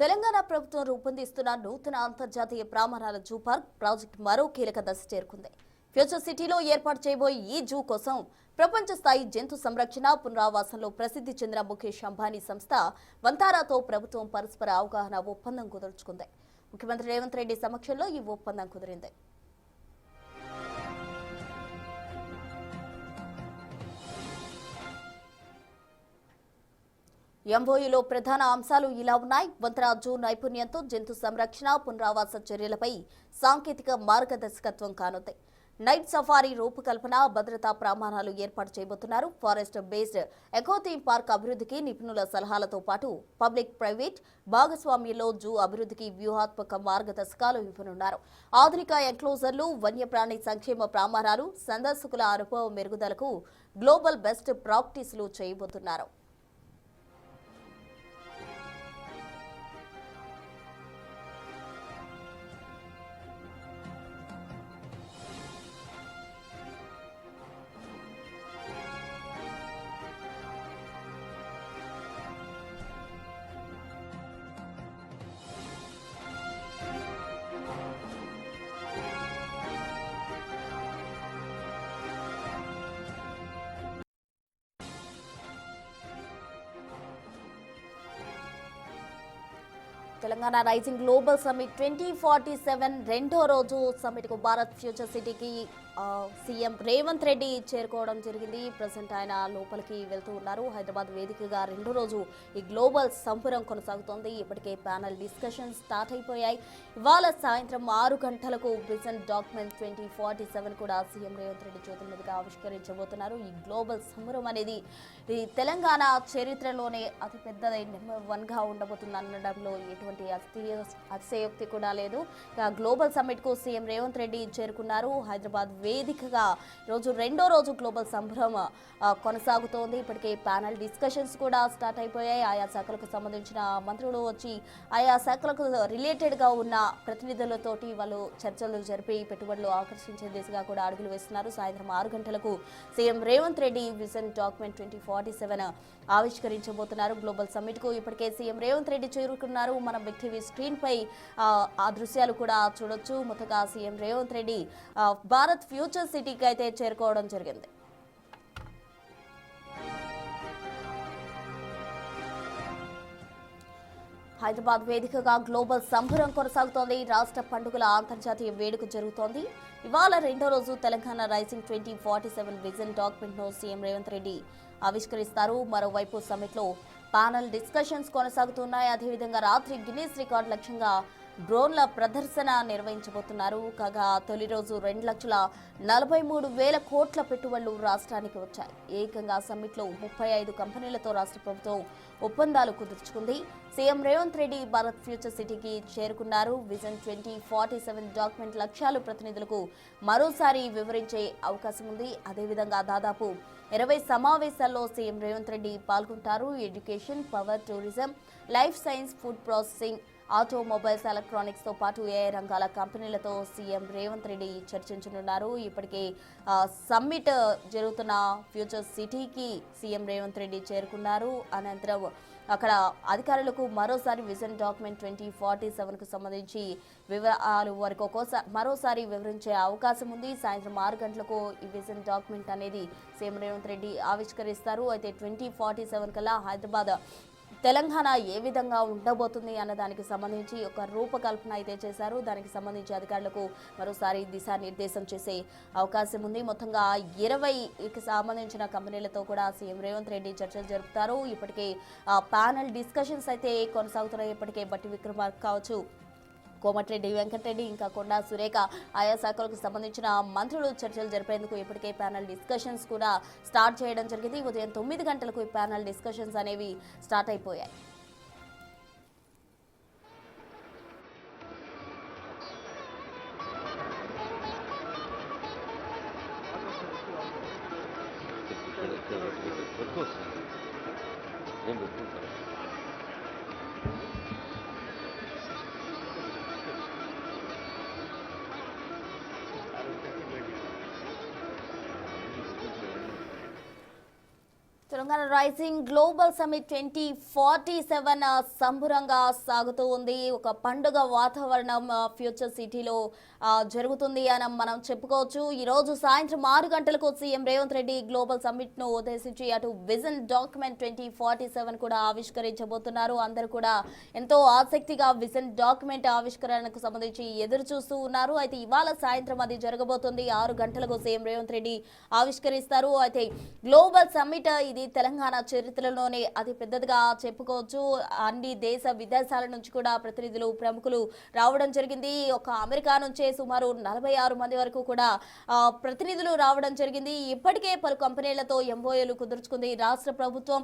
తెలంగాణ ప్రభుత్వం రూపొందిస్తున్న నూతన అంతర్జాతీయ ప్రమాణాల జూ పార్క్ ప్రాజెక్టు మరో కీలక దశ చేరుకుంది. ఫ్యూచర్ సిటీలో ఏర్పాటు చేయబోయే ఈ జూ కోసం ప్రపంచ స్థాయి జంతు సంరక్షణ పునరావాసంలో ప్రసిద్ధి చెందిన ముఖేష్ అంబానీ సంస్థ వంతారాతో ప్రభుత్వం పరస్పర అవగాహన ఒప్పందం కుదుర్చుకుంది. ముఖ్యమంత్రి రేవంత్ రెడ్డి సమక్షంలో ఈ ఒప్పందం కుదిరింది. ఎంఓయూలో ప్రధాన అంశాలు ఇలా ఉన్నాయి. వంతరా జూ నైపుణ్యంతో జంతు సంరక్షణ పునరావాస చర్యలపై సాంకేతిక మార్గదర్శకత్వం కానుంది. నైట్ సఫారీ రూపకల్పన భద్రతా ప్రమాణాలు ఏర్పాటు చేయబోతున్నారు. Forest based eco theme park అభివృద్ధికి నిపుణుల సలహాలతో పాటు పబ్లిక్ ప్రైవేట్ భాగస్వామ్యంలో జూ అభివృద్ధికి వ్యూహాత్మక మార్గదర్శకాలు ఇవ్వనున్నారు. ఆధునిక ఎన్క్లోజర్లు, వన్యప్రాణి సంక్షేమ ప్రమాణాలు, సందర్శకుల అనుభవం మెరుగుదలకు గ్లోబల్ బెస్ట్ ప్రాక్టీసులు చేయబోతున్నారు. తెలంగాణ రైజింగ్ గ్లోబల్ సమ్మిట్ 2047 రెండో రోజు సమ్మిట్ కు భారత్ ఫ్యూచర్ సిటీకి సీఎం రేవంత్ రెడ్డి చేరుకోవడం జరిగింది. ప్రజెంట్ ఆయన లోపలికి వెళ్తూ ఉన్నారు. హైదరాబాద్ వేదికగా రెండో రోజు ఈ గ్లోబల్ సంబరం కొనసాగుతోంది. ఇప్పటికే ప్యానల్ డిస్కషన్స్ స్టార్ట్ అయిపోయాయి. ఇవాళ సాయంత్రం 6 గంటలకు విజన్ డాక్యుమెంట్ 2047 కూడా సీఎం రేవంత్ రెడ్డి చేతుల మీదుగా ఆవిష్కరించబోతున్నారు. ఈ గ్లోబల్ సంబరం అనేది ఈ తెలంగాణ చరిత్రలోనే అతిపెద్ద నెంబర్ 1గా ఉండబోతుంది అనడంలో ఎటువంటి అతిశయోక్తి కూడా లేదు. గ్లోబల్ సమ్మిట్ కు సీఎం రేవంత్ రెడ్డి చేరుకున్నారు. హైదరాబాద్ వేదికగా రోజు రెండో రోజు గ్లోబల్ సంబరం కొనసాగుతోంది. ఇప్పటికే ప్యానల్ డిస్కషన్స్ కూడా స్టార్ట్ అయిపోయాయి. ఆయా శాఖలకు సంబంధించిన మంత్రులు వచ్చి ఆయా శాఖలకు రిలేటెడ్ గా ఉన్న ప్రతినిధులతోటి వాళ్ళు చర్చలు జరిపి పెట్టుబడులు ఆకర్షించే దిశగా కూడా అడుగులు వేస్తున్నారు. సాయంత్రం 6 గంటలకు CM Revanth Reddy vision document 2047 ఆవిష్కరించబోతున్నారు. గ్లోబల్ సమ్మిట్ కు ఇప్పటికే సీఎం రేవంత్ రెడ్డి చేరుకున్నారు. మనం బిగ్ టీవీ స్క్రీన్ పై ఆ దృశ్యాలు కూడా చూడొచ్చు. మొత్తగా సీఎం రేవంత్ రెడ్డి భారత్ ఫ్యూచర్ సిటీకి అయితే చేరుకోవడం జరిగింది. హైదరాబాద్ వేదికగా గ్లోబల్ సంబరం కొనసాగుతోంది. రాష్ట్ర పండుగల అంతర్జాతీయ వేడుక జరుగుతోంది. ఇవాళ రెండో రోజు తెలంగాణ రైజింగ్ 2047 విజన్ డాక్యుమెంట్ ను సీఎం రేవంత్ రెడ్డి ఆవిష్కరిస్తారు. మరోవైపు సమ్మిట్ లో ప్యానల్ డిస్కషన్స్ కొనసాగుతున్నాయి. అదేవిధంగా రాత్రి గిన్నీస్ రికార్డు లక్ష్యంగా డ్రోన్ల ప్రదర్శన నిర్వహించబోతున్నారు. కాగా తొలి రోజు 2,43,000 కోట్ల పెట్టుబడులు రాష్ట్రానికి వచ్చాయి. ఏకంగా సమ్మిట్ లో 35 కంపెనీలతో రాష్ట్ర ప్రభుత్వం ఒప్పందాలు కుదుర్చుకుంది. సీఎం రేవంత్ రెడ్డి భారత్ ఫ్యూచర్ సిటీకి చేరుకున్నారు. విజన్ 2047 డాక్యుమెంట్ లక్ష్యాలు ప్రతినిధులకు మరోసారి వివరించే అవకాశం ఉంది. అదేవిధంగా దాదాపు 20 సమావేశాల్లో సీఎం రేవంత్ రెడ్డి పాల్గొంటారు. Education, power, tourism, life science, food processing, automobiles, electronics తో పాటు ఏఐ రంగాల కంపెనీలతో సీఎం రేవంత్ రెడ్డి చర్చించనున్నారు. ఇప్పటికే సమ్మిట్ జరుగుతున్న ఫ్యూచర్ సిటీకి సీఎం రేవంత్ రెడ్డి చేరుకున్నారు. అనంతరం అక్కడ అధికారులకు మరోసారి విజన్ డాక్యుమెంట్ 2047 కు సంబంధించి వివరాలు వారికి మరోసారి వివరించే అవకాశం ఉంది. సాయంత్రం 6 గంటలకు ఈ విజన్ డాక్యుమెంట్ అనేది సీఎం రేవంత్ రెడ్డి ఆవిష్కరిస్తారు. అయితే 2047 కల్లా హైదరాబాద్ తెలంగాణ ఏ విధంగా ఉండబోతుంది అన్న దానికి సంబంధించి ఒక రూపకల్పన అయితే చేశారు. దానికి సంబంధించి అధికారులకు మరోసారి దిశానిర్దేశం చేసే అవకాశం ఉంది. మొత్తంగా 20కి సంబంధించిన కంపెనీలతో కూడా సీఎం రేవంత్ రెడ్డి చర్చలు జరుపుతారు. ఇప్పటికే ప్యానల్ డిస్కషన్స్ అయితే కొనసాగుతున్నాయి. ఇప్పటికే బట్టి విక్రమార్క కావచ్చు, కోమటిరెడ్డి వెంకటరెడ్డి, ఇంకా కొండా సురేఖ ఆయా శాఖలకు సంబంధించిన మంత్రులు చర్చలు జరిపేందుకు ఇప్పటికే ప్యానల్ డిస్కషన్స్ కూడా స్టార్ట్ చేయడం జరిగింది. ఉదయం 9 గంటలకు ఈ ప్యానల్ డిస్కషన్స్ అనేవి స్టార్ట్ అయిపోయాయి. తెలంగాణ రైజింగ్ గ్లోబల్ సమిట్ 2047 సంబురంగా సాగుతూ ఉంది. ఒక పండుగ వాతావరణం ఫ్యూచర్ సిటీలో జరుగుతుంది అని మనం చెప్పుకోవచ్చు. ఈ రోజు సాయంత్రం 6 గంటలకు CM Revanth Reddy global summit ను ఉద్దేశించి అటు విజన్ డాక్యుమెంట్ 2047 కూడా ఆవిష్కరించబోతున్నారు. అందరూ కూడా ఎంతో ఆసక్తిగా విజన్ డాక్యుమెంట్ ఆవిష్కరణకు సంబంధించి ఎదురు చూస్తూ ఉన్నారు. అయితే ఇవాళ సాయంత్రం అది జరగబోతుంది. 6 గంటలకు సీఎం రేవంత్ రెడ్డి ఆవిష్కరిస్తారు. అయితే గ్లోబల్ సమిట్ ఇది తెలంగాణ చరిత్రలోనే అతి పెద్దదిగా చెప్పుకోవచ్చు. అన్ని దేశ విదేశాల నుంచి కూడా ప్రతినిధులు ప్రముఖులు రావడం జరిగింది. ఒక అమెరికా నుంచే సుమారు 46 మంది వరకు కూడా ప్రతినిధులు రావడం జరిగింది. ఇప్పటికే పలు కంపెనీలతో ఎంఓఏలు కుదుర్చుకుంది రాష్ట్ర ప్రభుత్వం.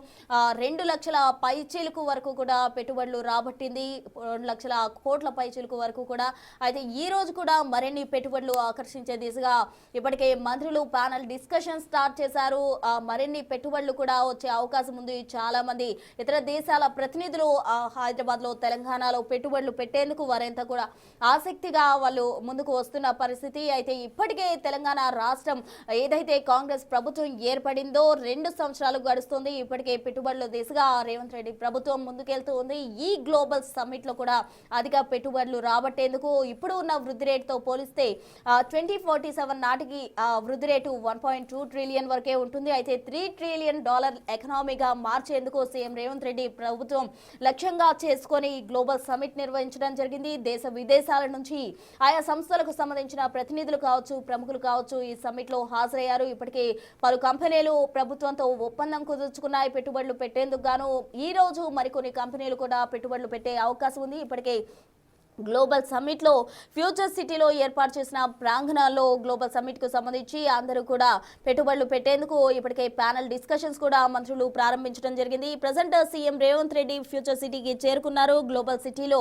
2 లక్షల పైచీలకు వరకు కూడా పెట్టుబడులు రాబట్టింది. 2 లక్షల కోట్ల పైచీలకు వరకు కూడా. అయితే ఈ రోజు కూడా మరిన్ని పెట్టుబడులు ఆకర్షించే దిశగా ఇప్పటికే మంత్రులు ప్యానల్ డిస్కషన్ స్టార్ట్ చేశారు. మరిన్ని పెట్టుబడులు కూడా వచ్చే అవకాశం ఉంది. చాలా మంది ఇతర దేశాల ప్రతినిధులు హైదరాబాద్ లో తెలంగాణలో పెట్టుబడులు పెట్టేందుకు వారంతా కూడా ఆసక్తిగా వాళ్ళు ముందుకు వస్తున్న పరిస్థితి. అయితే ఇప్పటికే తెలంగాణ రాష్ట్రం ఏదైతే కాంగ్రెస్ ప్రభుత్వం ఏర్పడిందో 2 సంవత్సరాలు గడుస్తుంది. ఇప్పటికే పెట్టుబడుల దిశగా రేవంత్ రెడ్డి ప్రభుత్వం ముందుకెళ్తూ ఉంది. ఈ గ్లోబల్ సమ్మిట్ లో కూడా అధిక పెట్టుబడులు రాబట్టేందుకు ఇప్పుడు ఉన్న వృద్ధి రేటుతో పోలిస్తే 2047 నాటికి వృద్ధి రేటు 1.2 ట్రిలియన్ వరకే ఉంటుంది. అయితే $3 ట్రిలియన్ ఎకనామీగా మార్చేందుకు సీఎం రేవంత్ రెడ్డి ప్రభుత్వం లక్ష్యంగా చేసుకొని గ్లోబల్ సమ్మిట్ నిర్వహించడం జరిగింది. దేశ విదేశాల నుంచి ఆయా సంస్థలకు సంబంధించిన ప్రతినిధులు కావచ్చు, ప్రముఖులు కావచ్చు ఈ సమ్మిట్ లో హాజరయ్యారు. ఇప్పటికే పలు కంపెనీలు ప్రభుత్వంతో ఒప్పందం కుదుర్చుకున్నాయి పెట్టుబడులు పెట్టేందుకు గాను. ఈ రోజు మరికొన్ని కంపెనీలు కూడా పెట్టుబడులు పెట్టే అవకాశం ఉంది. ఇప్పటికే గ్లోబల్ సమ్మిట్ లో ఫ్యూచర్ సిటీలో ఏర్పాటు చేసిన ప్రాంగణాల్లో గ్లోబల్ సమ్మిట్ కు సంబంధించి అందరూ కూడా పెట్టుబడులు పెట్టేందుకు ఇప్పటికే ప్యానల్ డిస్కషన్స్ కూడా మంత్రులు ప్రారంభించడం జరిగింది. Present CM Revanth Reddy future సిటీకి చేరుకున్నారు. గ్లోబల్ సిటీలో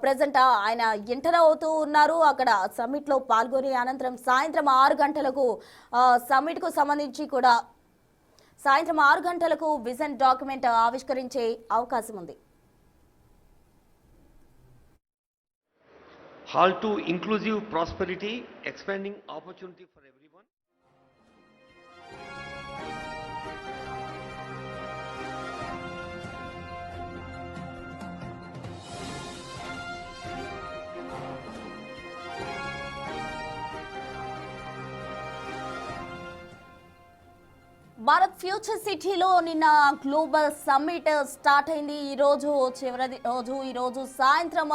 ప్రజెంట్ ఆయన ఎంటర్ అవుతూ ఉన్నారు. అక్కడ సమ్మిట్ లో పాల్గొని అనంతరం సాయంత్రం 6 గంటలకు సమ్మిట్ కు సంబంధించి కూడా సాయంత్రం 6 గంటలకు విజన్ డాక్యుమెంట్ ఆవిష్కరించే అవకాశం ఉంది. Hall to inclusive prosperity, expanding opportunity for everyone. Bharat future సిటీలో నిన్న గ్లోబల్ సమ్మిట్ స్టార్ట్ అయింది. ఈ రోజు చివరి రోజు. ఈ రోజు సాయంత్రం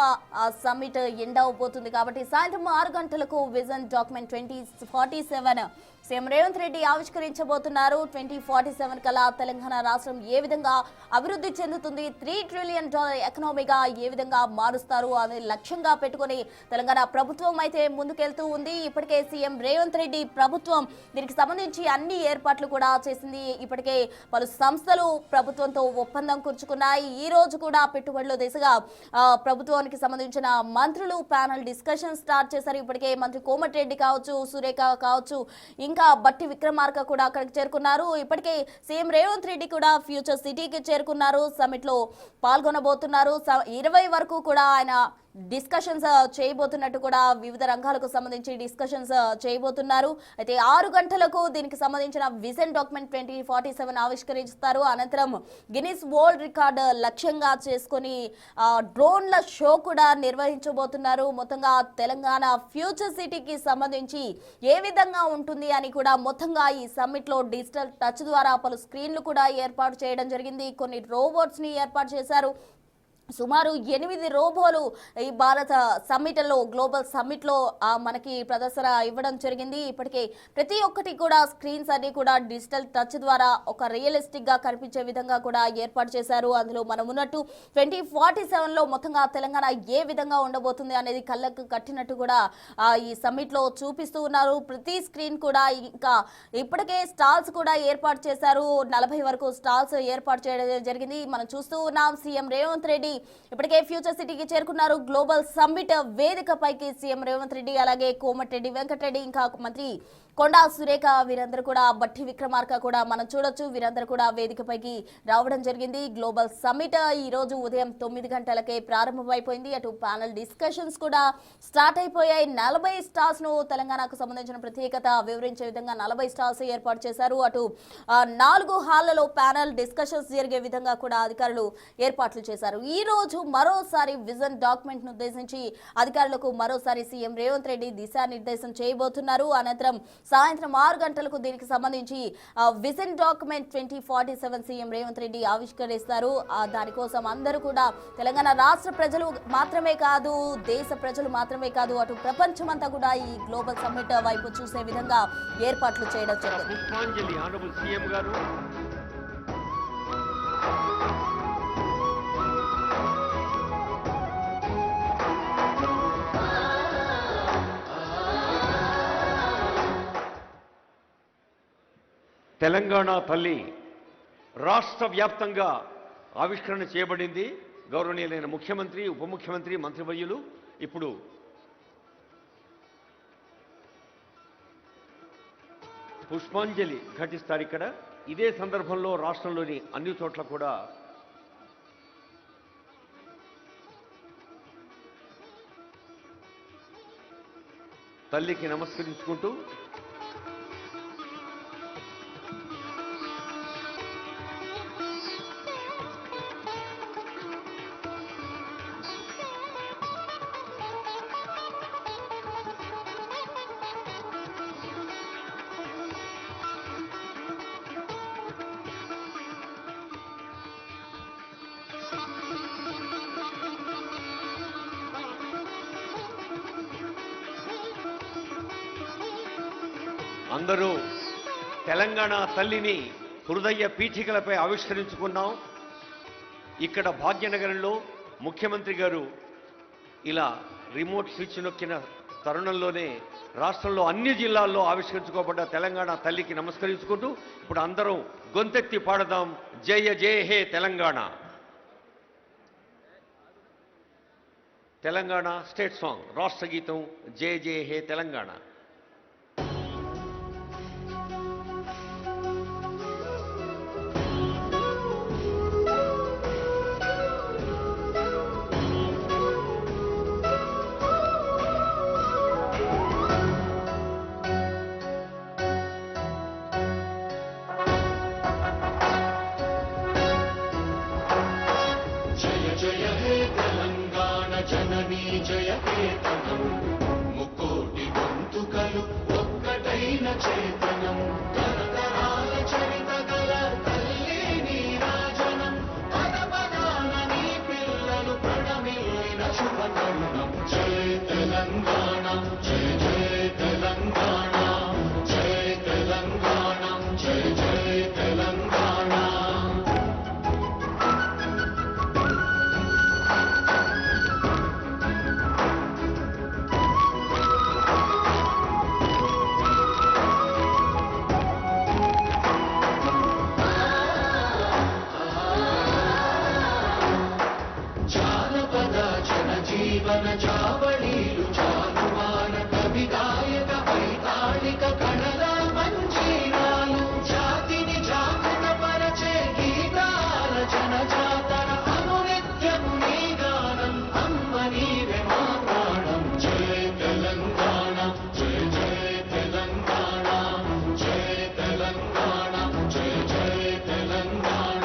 సమ్మిట్ ఎండ్ అవబోతుంది కాబట్టి సాయంత్రం 6 గంటలకు vision document 2047 CM Revanth Reddy ఆవిష్కరించబోతున్నారు. 2047 కల్లా తెలంగాణ రాష్ట్రం ఏ విధంగా అభివృద్ధి చెందుతుంది, $3 ట్రిలియన్ ఎకనామీగా ఏ విధంగా మారుస్తారు అనే లక్ష్యంగా పెట్టుకుని తెలంగాణ ప్రభుత్వం అయితే ముందుకెళ్తూ ఉంది. ఇప్పటికే సీఎం రేవంత్ రెడ్డి ప్రభుత్వం దీనికి సంబంధించి అన్ని ఏర్పాట్లు కూడా చేసింది. ఇప్పటికే పలు సంస్థలు ప్రభుత్వంతో ఒప్పందం కూర్చుకున్నాయి. ఈ రోజు కూడా పెట్టుబడుల దిశగా ప్రభుత్వానికి సంబంధించిన మంత్రులు ప్యానల్ డిస్కషన్ స్టార్ట్ చేశారు. ఇప్పటికే మంత్రి కోమటిరెడ్డి కావచ్చు, సురేఖ కావచ్చు, ఇంకా బట్టి విక్రమార్క కూడా అక్కడికి చేరుకున్నారు. ఇప్పటికే సీఎం రేవంత్ రెడ్డి కూడా ఫ్యూచర్ సిటీకి చేరుకున్నారు. సమ్మిట్ లో పాల్గొనబోతున్నారు. 20 వరకు కూడా ఆయన డిస్కషన్స్ చేయబోతున్నట్టు కూడా వివిధ రంగాలకు సంబంధించి డిస్కషన్స్ చేయబోతున్నారు. అయితే 6 గంటలకు దీనికి సంబంధించిన విజన్ డాక్యుమెంట్ 2047 ఆవిష్కరిస్తారు. అనంతరం గిన్నిస్ వరల్డ్ రికార్డ్ లక్ష్యంగా చేసుకుని డ్రోన్ల షో కూడా నిర్వహించబోతున్నారు. మొత్తంగా తెలంగాణ ఫ్యూచర్ సిటీకి సంబంధించి ఏ విధంగా ఉంటుంది అని కూడా మొత్తంగా ఈ సమ్మిట్ లో డిజిటల్ టచ్ ద్వారా పలు స్క్రీన్లు కూడా ఏర్పాటు చేయడం జరిగింది. కొన్ని రోబోట్స్ ని ఏర్పాటు చేశారు. సుమారు 8 రోబోలు ఈ భారత సమ్మిట్ లో గ్లోబల్ సమ్మిట్ లో మనకి ప్రదర్శన ఇవ్వడం జరిగింది. ఇప్పటికే ప్రతి ఒక్కటి కూడా స్క్రీన్స్ అన్ని కూడా డిజిటల్ టచ్ ద్వారా ఒక రియలిస్టిక్ గా కనిపించే విధంగా కూడా ఏర్పాటు చేశారు. అందులో మనం ఉన్నట్టు 2047 లో మొత్తంగా తెలంగాణ ఏ విధంగా ఉండబోతుంది అనేది కళ్ళకు కట్టినట్టు కూడా ఈ సమ్మిట్ లో చూపిస్తూ ఉన్నారు. ప్రతి స్క్రీన్ కూడా ఇంకా ఇప్పటికే స్టాల్స్ కూడా ఏర్పాటు చేశారు. 40 వరకు స్టాల్స్ ఏర్పాటు చేయడం జరిగింది. మనం చూస్తూ ఉన్నాం. సీఎం రేవంత్ రెడ్డి ఇప్పటికే ఫ్యూచర్ సిటీకి చేరుకున్నారు. గ్లోబల్ సమ్మిట్ వేదికపైకి సీఎం రేవంత్ రెడ్డి, అలాగే కోమటిరెడ్డి వెంకటరెడ్డి, ఇంకా మంత్రి కొండా సురేఖ, వీరందరూ కూడా, బట్టి విక్రమార్క కూడా మనం చూడొచ్చు. వీరందరూ కూడా వేదికపైకి రావడం జరిగింది. గ్లోబల్ సమ్మిట్ ఈ రోజు ఉదయం 9 గంటలకే ప్రారంభమైపోయింది. అటు ప్యానెల్ డిస్కషన్స్ కూడా స్టార్ట్ అయిపోయాయి. 40 స్టాల్స్ ను తెలంగాణకు సంబంధించిన ప్రత్యేకత వివరించే విధంగా 40 స్టాల్స్ ఏర్పాటు చేశారు. అటు 4 హాళ్లలో ప్యానెల్ డిస్కషన్స్ జరిగే విధంగా కూడా అధికారులు ఏర్పాట్లు చేశారు. ఈ రోజు మరోసారి విజన్ డాక్యుమెంట్ ను ఉద్దేశించి అధికారులకు మరోసారి సీఎం రేవంత్ రెడ్డి దిశానిర్దేశం చేయబోతున్నారు. అనంతరం సాయంత్రం 6 గంటలకు దీనికి సంబంధించి vision document 2047 CM Revanth Reddy ఆవిష్కరిస్తారు. దానికోసం అందరూ కూడా తెలంగాణ రాష్ట్ర ప్రజలు మాత్రమే కాదు, దేశ ప్రజలు మాత్రమే కాదు, అటు ప్రపంచమంతా కూడా ఈ గ్లోబల్ సమ్మిట్ వైపు చూసే విధంగా ఏర్పాట్లు చేయడం జరిగింది. పుష్పాంజలి ఆనరబుల్ సీఎం గారు తెలంగాణ తల్లి రాష్ట్ర వ్యాప్తంగా ఆవిష్కరణ చేయబడింది. గౌరవనీయులైన ముఖ్యమంత్రి, ఉప ముఖ్యమంత్రి, మంత్రివర్యులు ఇప్పుడు పుష్పాంజలి ఘటిస్తారు. ఇక్కడ ఇదే సందర్భంలో రాష్ట్రంలోని అన్ని చోట్ల కూడా తల్లికి నమస్కరించుకుంటూ అందరూ తెలంగాణ తల్లిని హృదయ పీఠికలపై ఆవిష్కరించుకున్నాం. ఇక్కడ భాగ్యనగరంలో ముఖ్యమంత్రి గారు ఇలా రిమోట్ స్విచ్ నొక్కిన తరుణంలోనే రాష్ట్రంలో అన్ని జిల్లాల్లో ఆవిష్కరించుకోబడ్డ తెలంగాణ తల్లికి నమస్కరించుకుంటూ ఇప్పుడు అందరం గొంతెత్తి పాడదాం జయ జయ హే తెలంగాణ. తెలంగాణ స్టేట్ సాంగ్, రాష్ట్ర గీతం జయ జయ హే తెలంగాణ. జననీ జయ కేతనం ముకోటి గొంతుకలు ఒక్కటైన చేతనం తరతరాల చరిత గల తల్లి నీరాజనం పదపదాన నీ పిల్లలు ప్రణమిల్లిన శుభతరుణం. జయ తెలంగాణ జయ జయ తెలంగాణ జయ తెలంగాణ జయ జయ తెలంగాణ. జీవన చావళీలు చాలువాన కవి గాయక వైతాళిక కళల మంజీరాలు జాతిని జాగృత పరచే గీతాల జనజాతర అనునిత్యము నీ గానం అమ్మ నీవే మా ప్రాణం. జయ తెలంగాణ జయ జయ తెలంగాణ జయ తెలంగాణ జయ జయ తెలంగాణ.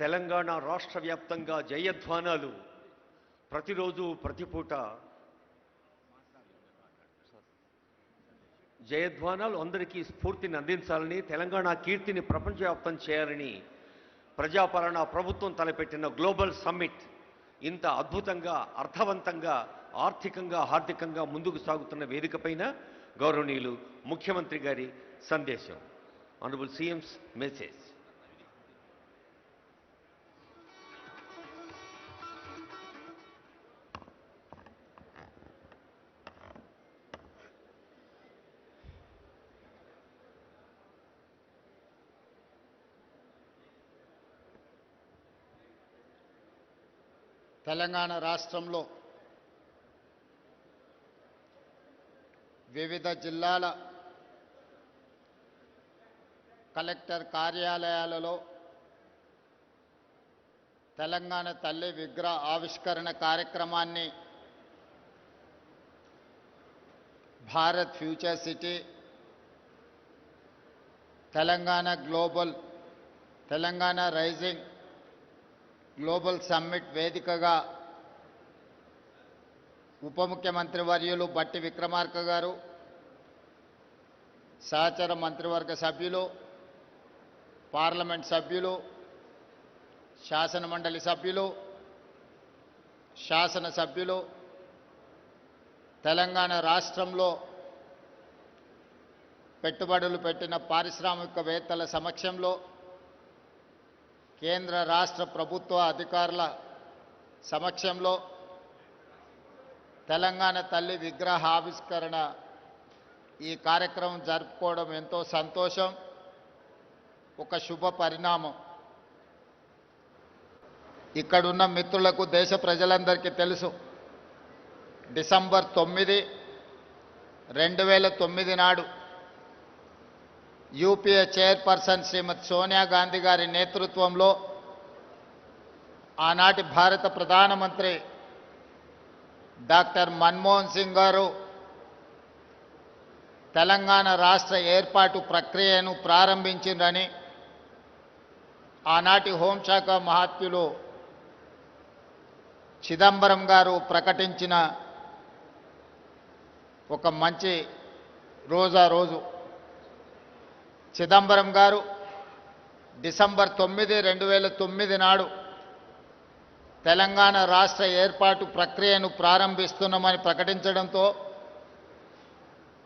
తెలంగాణ రాష్ట్ర వ్యాప్తంగా జయధ్వానాలు ప్రతిరోజు ప్రతిపూట జయధ్వానాలు అందరికీ స్ఫూర్తిని అందించాలని, తెలంగాణ కీర్తిని ప్రపంచవ్యాప్తం చేయాలని ప్రజాపాలన ప్రభుత్వం తలపెట్టిన గ్లోబల్ సమ్మిట్ ఇంత అద్భుతంగా, అర్థవంతంగా, ఆర్థికంగా, హార్దికంగా ముందుకు సాగుతున్న వేదికపైన గౌరవనీయులు ముఖ్యమంత్రి గారి సందేశం. Honourable సీఎం's message. తెలంగాణ రాష్ట్రంలో వివిధ జిల్లాల కలెక్టర్ కార్యాలయాలలో తెలంగాణ తల్లి విగ్రహ ఆవిష్కరణ కార్యక్రమాన్ని Bharat future city, Telangana rising global summit వేదికగా ఉప ముఖ్యమంత్రి వర్యులు బట్టి విక్రమార్క గారు, సహచర మంత్రివర్గ సభ్యులు, పార్లమెంట్ సభ్యులు, శాసనమండలి సభ్యులు, శాసనసభ్యులు, తెలంగాణ రాష్ట్రంలో పెట్టుబడులు పెట్టిన పారిశ్రామికవేత్తల సమక్షంలో కేంద్ర రాష్ట్ర ప్రభుత్వ అధికారుల సమక్షంలో తెలంగాణ తల్లి విగ్రహ ఆవిష్కరణ ఈ కార్యక్రమం జరుపుకోవడం ఎంతో సంతోషం, ఒక శుభ పరిణామం. ఇక్కడున్న మిత్రులకు, దేశ ప్రజలందరికీ తెలుసు, డిసెంబర్ 9, 2009 నాడు యూపీఏ చైర్పర్సన్ శ్రీమతి సోనియా గాంధీ గారి నేతృత్వంలో ఆనాటి భారత ప్రధానమంత్రి డాక్టర్ మన్మోహన్ సింగ్ గారు తెలంగాణ రాష్ట్ర ఏర్పాటు ప్రక్రియను ప్రారంభించిందని ఆనాటి హోంశాఖ మహాత్యులు చిదంబరం గారు ప్రకటించిన ఒక మంచి రోజు. చిదంబరం గారు డిసెంబర్ 9, 2009 నాడు తెలంగాణ రాష్ట్ర ఏర్పాటు ప్రక్రియను ప్రారంభిస్తున్నామని ప్రకటించడంతో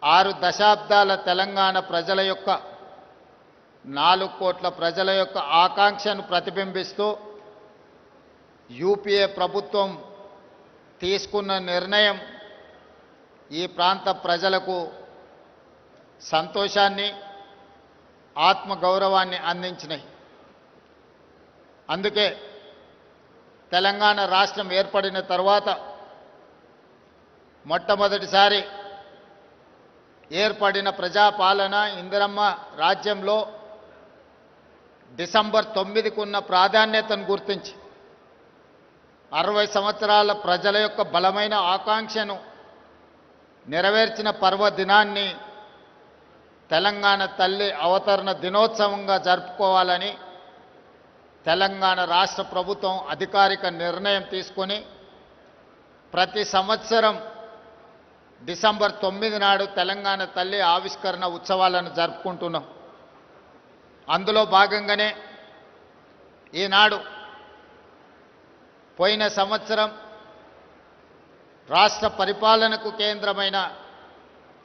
6 దశాబ్దాల తెలంగాణ ప్రజల యొక్క 4 కోట్ల ప్రజల యొక్క ఆకాంక్షను ప్రతిబింబిస్తూ యూపీఏ ప్రభుత్వం తీసుకున్న నిర్ణయం ఈ ప్రాంత ప్రజలకు సంతోషాన్ని, ఆత్మగౌరవాన్ని అందించినాయి. అందుకే తెలంగాణ రాష్ట్రం ఏర్పడిన తర్వాత మొట్టమొదటిసారి ఏర్పడిన ప్రజాపాలన ఇందిరమ్మ రాజ్యంలో డిసెంబర్ 9కు ఉన్న ప్రాధాన్యతను గుర్తించి 60 సంవత్సరాల ప్రజల యొక్క బలమైన ఆకాంక్షను నెరవేర్చిన పర్వదినాన్ని తెలంగాణ తల్లి అవతరణ దినోత్సవంగా జరుపుకోవాలని తెలంగాణ రాష్ట్ర ప్రభుత్వం అధికారిక నిర్ణయం తీసుకొని ప్రతి సంవత్సరం డిసెంబర్ 9 నాడు తెలంగాణ తల్లి ఆవిష్కరణ ఉత్సవాలను జరుపుకుంటున్నాం. అందులో భాగంగానే ఈనాడు పోయిన సంవత్సరం రాష్ట్ర పరిపాలనకు కేంద్రమైన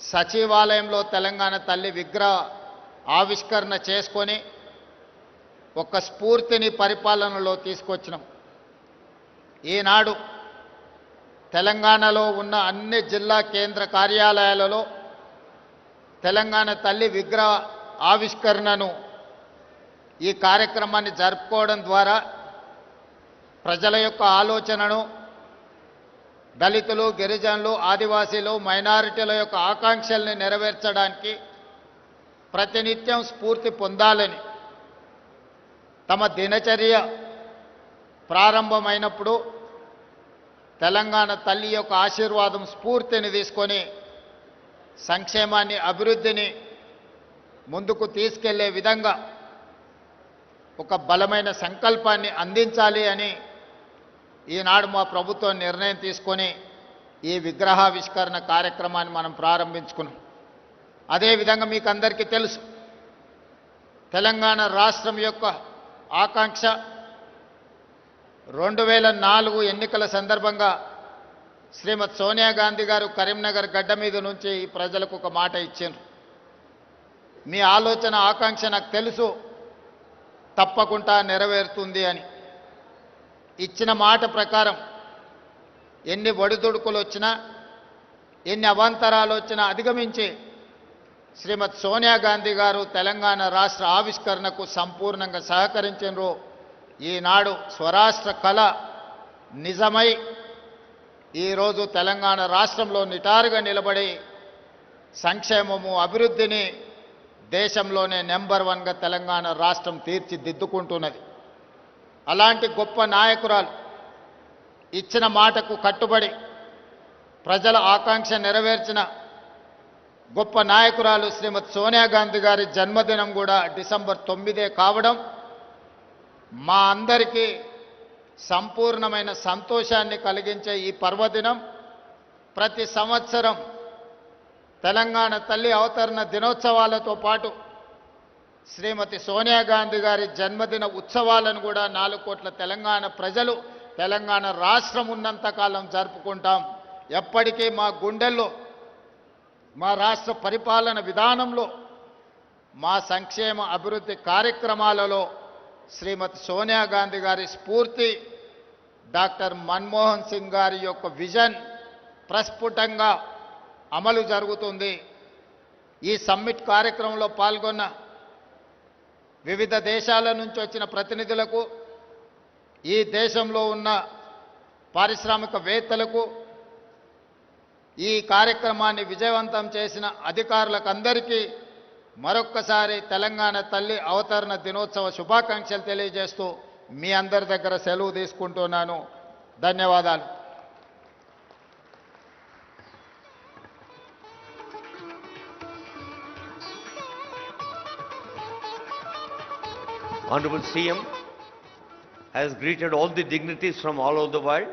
సచివాలయంలో తెలంగాణ తల్లి విగ్రహ ఆవిష్కరణ చేసుకొని ఒక స్ఫూర్తిని పరిపాలనలో తీసుకొచ్చినాం. ఈనాడు తెలంగాణలో ఉన్న అన్ని జిల్లా కేంద్ర కార్యాలయాలలో తెలంగాణ తల్లి విగ్రహ ఆవిష్కరణను, ఈ కార్యక్రమాన్ని జరుపుకోవడం ద్వారా ప్రజల యొక్క ఆలోచనను, దళితులు, గిరిజనులు, ఆదివాసీలు, మైనారిటీల యొక్క ఆకాంక్షల్ని నెరవేర్చడానికి ప్రతినిత్యం స్ఫూర్తి పొందాలని తమ దినచర్య ప్రారంభమైనప్పుడు తెలంగాణ తల్లి యొక్క ఆశీర్వాదం, స్ఫూర్తిని తీసుకొని సంక్షేమాన్ని, అభివృద్ధిని ముందుకు తీసుకెళ్లే విధంగా ఒక బలమైన సంకల్పాన్ని అందించాలి అని ఈనాడు మా ప్రభుత్వం నిర్ణయం తీసుకొని ఈ విగ్రహావిష్కరణ కార్యక్రమాన్ని మనం ప్రారంభించుకున్నాం. అదేవిధంగా మీకు అందరికీ తెలుసు, తెలంగాణ రాష్ట్రం యొక్క ఆకాంక్ష 2004 ఎన్నికల సందర్భంగా శ్రీమతి సోనియా గాంధీ గారు కరీంనగర్ గడ్డ మీద నుంచి ఈ ప్రజలకు ఒక మాట ఇచ్చారు. మీ ఆలోచన ఆకాంక్ష నాకు తెలుసు, తప్పకుండా నెరవేరుతుంది అని. ఇచ్చిన మాట ప్రకారం ఎన్ని ఒడిదుడుకులు వచ్చినా, ఎన్ని అవాంతరాలు వచ్చినా అధిగమించి శ్రీమతి సోనియా గాంధీ గారు తెలంగాణ రాష్ట్ర ఆవిష్కరణకు సంపూర్ణంగా సహకరించారు. ఈనాడు స్వరాష్ట్ర కళ నిజమై ఈరోజు తెలంగాణ రాష్ట్రంలో నిటారుగా నిలబడి సంక్షేమము అభివృద్ధిని దేశంలోనే నెంబర్ 1గా తెలంగాణ రాష్ట్రం తీర్చిదిద్దుకుంటున్నది. అలాంటి గొప్ప నాయకురాలు ఇచ్చిన మాటకు కట్టుబడి ప్రజల ఆకాంక్ష నెరవేర్చిన గొప్ప నాయకురాలు శ్రీమతి సోనియా గాంధీ గారి జన్మదినం కూడా డిసెంబర్ 9 కావడం మా అందరికీ సంపూర్ణమైన సంతోషాన్ని కలిగించే ఈ పర్వదినం ప్రతి సంవత్సరం తెలంగాణ తల్లి అవతరణ దినోత్సవాలతో పాటు శ్రీమతి సోనియా గాంధీ గారి జన్మదిన ఉత్సవాలను కూడా 4 కోట్ల తెలంగాణ ప్రజలు తెలంగాణ రాష్ట్రం ఉన్నంతకాలం జరుపుకుంటాం. ఎప్పటికీ మా గుండెల్లో, మా రాష్ట్ర పరిపాలన విధానంలో, మా సంక్షేమ అభివృద్ధి కార్యక్రమాలలో శ్రీమతి సోనియా గాంధీ గారి స్ఫూర్తి, డాక్టర్ మన్మోహన్ సింగ్ గారి యొక్క విజన్ ప్రస్ఫుటంగా అమలు జరుగుతుంది. ఈ సమ్మిట్ కార్యక్రమంలో పాల్గొన్న వివిధ దేశాల నుంచి వచ్చిన ప్రతినిధులకు, ఈ దేశంలో ఉన్న పారిశ్రామికవేత్తలకు, ఈ కార్యక్రమాన్ని విజయవంతం చేసిన అధికారులకు అందరికీ మరొక్కసారి తెలంగాణ తల్లి అవతరణ దినోత్సవ శుభాకాంక్షలు తెలియజేస్తూ మీ అందరి దగ్గర సెలవు తీసుకుంటున్నాను. ధన్యవాదాలు. Honorable CM has greeted all the dignitaries from all over the world.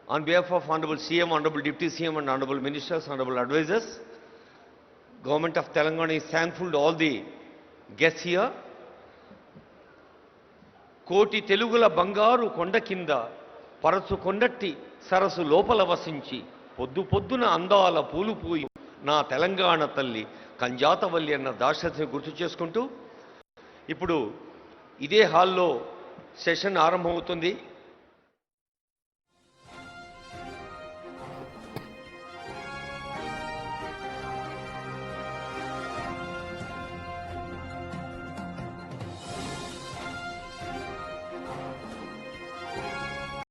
On behalf of Honorable CM, Honorable Deputy CM and Honorable Ministers, Honorable Advisors, Government of Telangana is thankful to all the guests here. కోటి తెలుగుల బంగారు కొండ కింద పరచు కొండట్టి సరస్సు లోపల వసించి పొద్దు పొద్దున అందాల పూలు పూయి నా తెలంగాణ తల్లి కంజాతవల్లి అన్న దాశరథిని గుర్తు చేసుకుంటూ ఇప్పుడు ఇదే హాల్లో సెషన్ ఆరంభమవుతుంది.